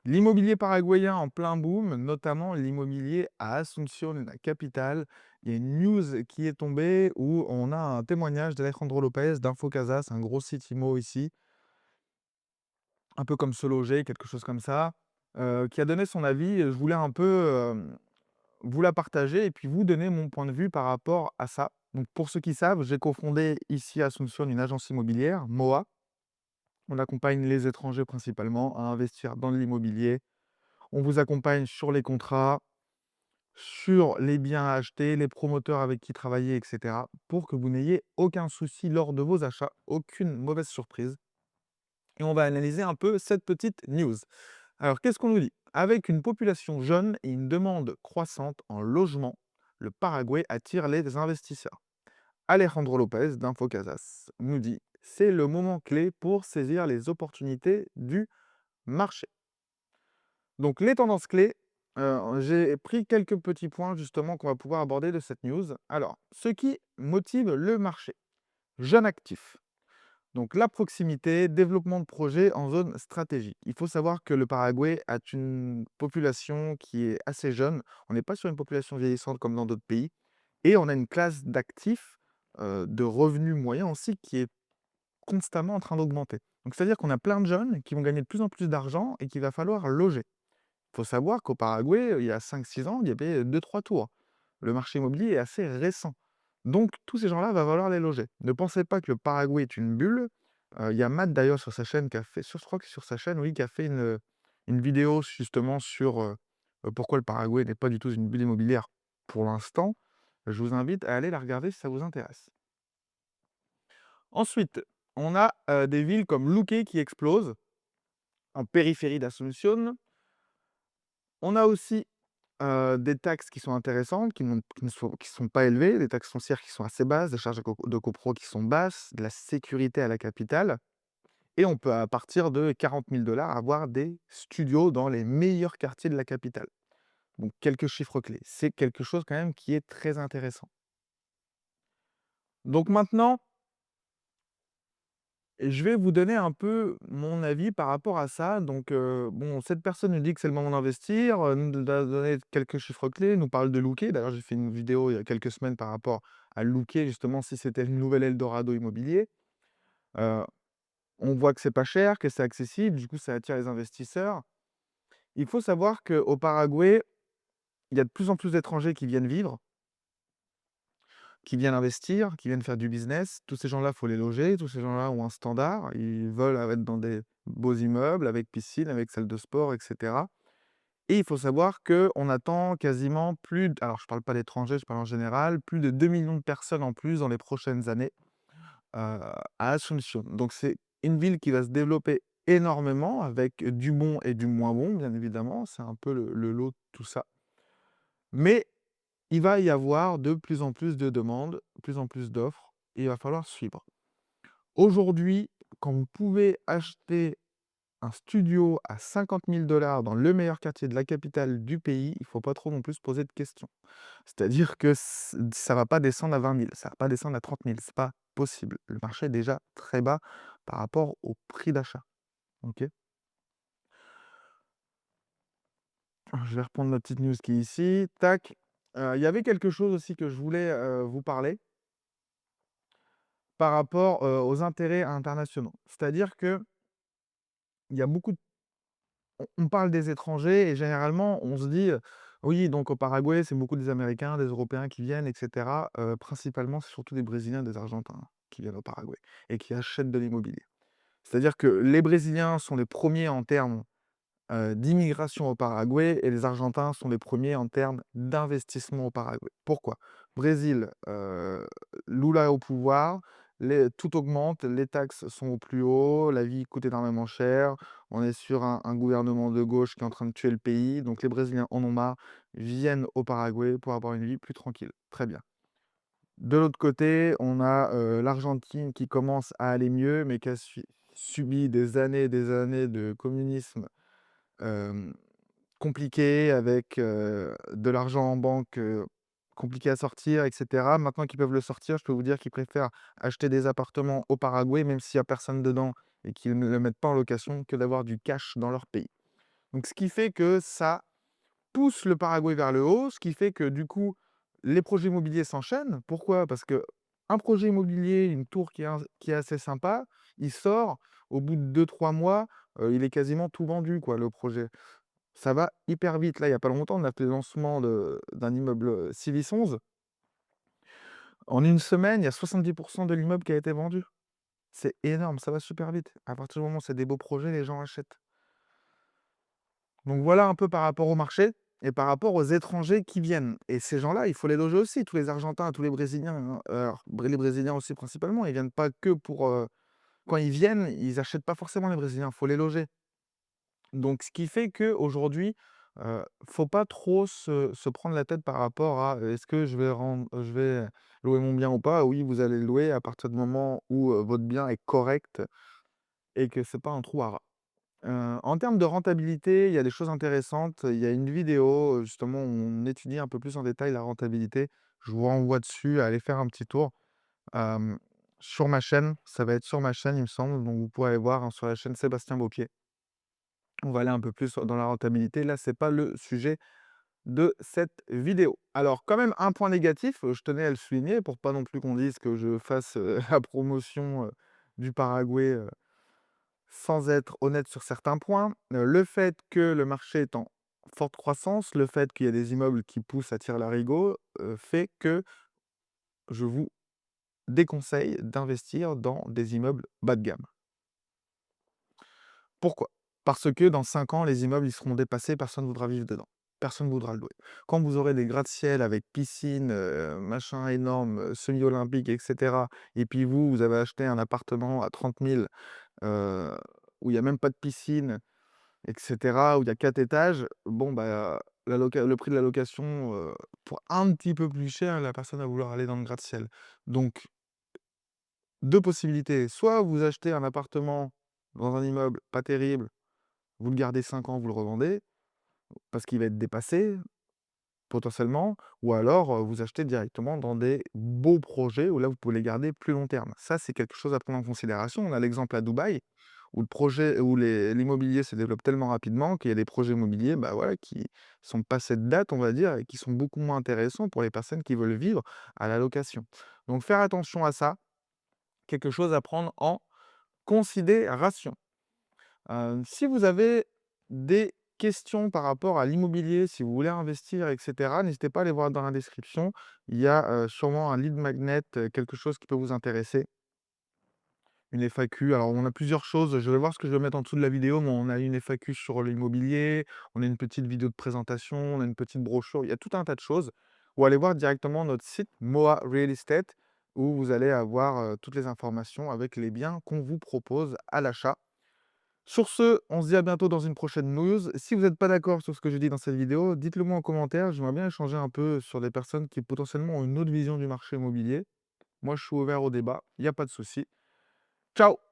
L'immobilier paraguayen en plein boom, notamment l'immobilier à Asunción, la capitale. Il y a une news qui est tombée où on a un témoignage d'Alejandro Lopez d'Infocasas, un gros site IMO ici, un peu comme Se Loger, quelque chose comme ça, qui a donné son avis. Je voulais un peu vous la partager et puis vous donner mon point de vue par rapport à ça. Donc pour ceux qui savent, j'ai cofondé ici à Asunción une agence immobilière, MOA. On accompagne les étrangers principalement à investir dans l'immobilier. On vous accompagne sur les contrats, sur les biens à acheter, les promoteurs avec qui travailler, et cetera, pour que vous n'ayez aucun souci lors de vos achats, aucune mauvaise surprise. Et on va analyser un peu cette petite news. Alors, qu'est-ce qu'on nous dit? Avec une population jeune et une demande croissante en logement, le Paraguay attire les investisseurs. Alejandro Lopez d'Infocasas nous dit: c'est le moment clé pour saisir les opportunités du marché. Donc les tendances clés, j'ai pris quelques petits points justement qu'on va pouvoir aborder de cette news. Alors, ce qui motive le marché, jeunes actifs. Donc la proximité, développement de projets en zone stratégique. Il faut savoir que le Paraguay a une population qui est assez jeune. On n'est pas sur une population vieillissante comme dans d'autres pays. Et on a une classe d'actifs, de revenus moyens aussi, qui est constamment en train d'augmenter. Donc c'est-à-dire qu'on a plein de jeunes qui vont gagner de plus en plus d'argent et qu'il va falloir loger. Il faut savoir qu'au Paraguay, il y a 5 6 ans, il y avait 2 3 tours. Le marché immobilier est assez récent. Donc tous ces gens-là, va falloir les loger. Ne pensez pas que le Paraguay est une bulle. Il y a Matt d'ailleurs sur sa chaîne qui a fait je crois que sur sa chaîne, oui, qui a fait une vidéo justement sur, pourquoi le Paraguay n'est pas du tout une bulle immobilière pour l'instant. Je vous invite à aller la regarder si ça vous intéresse. Ensuite, on a, des villes comme Luque qui explosent, en périphérie d'Asunción. On a aussi des taxes qui sont intéressantes, qui ne sont pas élevées, des taxes foncières qui sont assez basses, des charges de copro qui sont basses, de la sécurité à la capitale et on peut, à partir de 40 000 avoir des studios dans les meilleurs quartiers de la capitale. Donc quelques chiffres clés. C'est quelque chose quand même qui est très intéressant. Donc maintenant, je vais vous donner un peu mon avis par rapport à ça. Donc, bon, cette personne nous dit que c'est le moment d'investir, nous a donné quelques chiffres clés, nous parle de Looké. D'ailleurs, j'ai fait une vidéo il y a quelques semaines par rapport à Looké, justement, si c'était une nouvelle Eldorado immobilier. Heu, on voit que c'est pas cher, que c'est accessible, du coup, ça attire les investisseurs. Il faut savoir qu'au Paraguay, il y a de plus en plus d'étrangers qui viennent vivre, qui viennent investir, qui viennent faire du business. Tous ces gens-là, il faut les loger. Tous ces gens-là ont un standard. Ils veulent être dans des beaux immeubles avec piscine, avec salle de sport, et cetera. Et il faut savoir qu'on attend quasiment alors je ne parle pas d'étrangers, je parle en général, plus de 2 millions de personnes en plus dans les prochaines années, à Asunción. Donc c'est une ville qui va se développer énormément avec du bon et du moins bon, bien évidemment. C'est un peu le lot de tout ça. Mais il va y avoir de plus en plus de demandes, de plus en plus d'offres et il va falloir suivre. Aujourd'hui, quand vous pouvez acheter un studio à 50 000 $ dans le meilleur quartier de la capitale du pays, il ne faut pas trop non plus se poser de questions. C'est-à-dire que ça ne va pas descendre à 20 000, ça ne va pas descendre à 30 000, c'est pas possible. Le marché est déjà très bas par rapport au prix d'achat. Ok. Je vais reprendre ma petite news qui est ici. Tac. Il y avait quelque chose aussi que je voulais vous parler par rapport aux intérêts internationaux. C'est-à-dire que il y a beaucoup de on parle des étrangers et généralement on se dit, «Oui, donc au Paraguay, c'est beaucoup des Américains, des Européens qui viennent et cetera». Principalement, c'est surtout des Brésiliens, des Argentins qui viennent au Paraguay et qui achètent de l'immobilier. C'est-à-dire que les Brésiliens sont les premiers en termes, d'immigration au Paraguay et les Argentins sont les premiers en termes d'investissement au Paraguay. Pourquoi? Brésil, Lula au pouvoir, tout augmente, les taxes sont au plus haut, la vie coûte énormément cher, on est sur un gouvernement de gauche qui est en train de tuer le pays, donc les Brésiliens en ont marre, viennent au Paraguay pour avoir une vie plus tranquille. Très bien. De l'autre côté, on a, l'Argentine qui commence à aller mieux, mais qui a subi des années de communisme hem, compliqué avec, de l'argent en banque, compliqué à sortir et cetera. Maintenant qu'ils peuvent le sortir, je peux vous dire qu'ils préfèrent acheter des appartements au Paraguay, même s'il y a personne dedans et qu'ils ne le mettent pas en location, que d'avoir du cash dans leur pays. Donc ce qui fait que ça pousse le Paraguay vers le haut, ce qui fait que du coup, les projets immobiliers s'enchaînent. Pourquoi? Parce qu'un projet immobilier, une tour qui est assez sympa, il sort, au bout de 2 3 mois, il est quasiment tout vendu quoi, le projet. Ça va hyper vite. Là, il y a pas longtemps, on a fait le lancement d'un immeuble, Civis 11. En une semaine, il y a 70 de l'immeuble qui a été vendu. C'est énorme, ça va super vite. À partir du moment où c'est des beaux projets, les gens achètent. Donc voilà un peu par rapport au marché et par rapport aux étrangers qui viennent. Et ces gens-là, il faut les loger aussi, tous les Argentins, tous les Brésiliens, hein. Alors, les Brésiliens aussi principalement, ils viennent pas que pour, quand ils viennent, ils achètent pas forcément les Brésiliens, il faut les loger. Donc ce qui fait qu'aujourd'hui, faut pas trop se prendre la tête par rapport à, «Est-ce que je vais louer mon bien ou pas?» Oui, vous allez le louer à partir du moment où, votre bien est correct et que c'est pas un trou à rats. En termes de rentabilité, il y a des choses intéressantes. Il y a une vidéo, justement, où on étudie un peu plus en détail la rentabilité. Je vous renvoie dessus, allez faire un petit tour, hem, sur ma chaîne. Ça va être sur ma chaîne, il me semble, donc vous pourrez aller voir, hein, sur la chaîne Sébastien Beaupied. On va aller un peu plus dans la rentabilité. Là, c'est pas le sujet de cette vidéo. Alors quand même un point négatif, je tenais à le souligner pour pas non plus qu'on dise que je fasse, la promotion, du Paraguay, sans être honnête sur certains points, le fait que le marché est en forte croissance, le fait qu'il y a des immeubles qui poussent à tire-larigot, fait que je vous déconseille d'investir dans des immeubles bas de gamme. Pourquoi? Parce que dans 5 ans, les immeubles, ils seront dépassés, personne ne voudra vivre dedans. Personne ne voudra le louer. Quand vous aurez des gratte-ciel avec piscine, machin énorme, semi-olympique et cetera et puis vous avez acheté un appartement à 30 000, où il y a même pas de piscine et cetera, où il y a 4 étages, bon, bah, le prix de la location, pour un petit peu plus cher, la personne va vouloir aller dans le gratte-ciel. Donc 2 possibilités, soit vous achetez un appartement dans un immeuble pas terrible, vous le gardez 5 ans, vous le revendez, parce qu'il va être dépassé, potentiellement, ou alors, vous achetez directement dans des beaux projets où là, vous pouvez les garder plus long terme. Ça, c'est quelque chose à prendre en considération. On a l'exemple à Dubaï, où le projet où l'immobilier se développe tellement rapidement qu'il y a des projets immobiliers, bah, voilà, qui sont passés de date, on va dire, et qui sont beaucoup moins intéressants pour les personnes qui veulent vivre à la location. Donc faire attention à ça, quelque chose à prendre en considération. Si vous avez des questions par rapport à l'immobilier, si vous voulez investir et cetera, n'hésitez pas à aller voir dans la description. Il y a, sûrement un lead magnet, quelque chose qui peut vous intéresser, une FAQ. Alors on a plusieurs choses, je vais voir ce que je vais mettre en dessous de la vidéo, mais on a une FAQ sur l'immobilier, on a une petite vidéo de présentation, on a une petite brochure, il y a tout un tas de choses. Ou allez voir directement notre site Moa Real Estate, où vous allez avoir, toutes les informations avec les biens qu'on vous propose à l'achat. Sur ce, on se dit à bientôt dans une prochaine news. Si vous n'êtes pas d'accord sur ce que je dis dans cette vidéo, dites-le moi en commentaire. J'aimerais bien échanger un peu sur des personnes qui potentiellement ont une autre vision du marché immobilier. Moi, je suis ouvert au débat, il n'y a pas de souci. Ciao!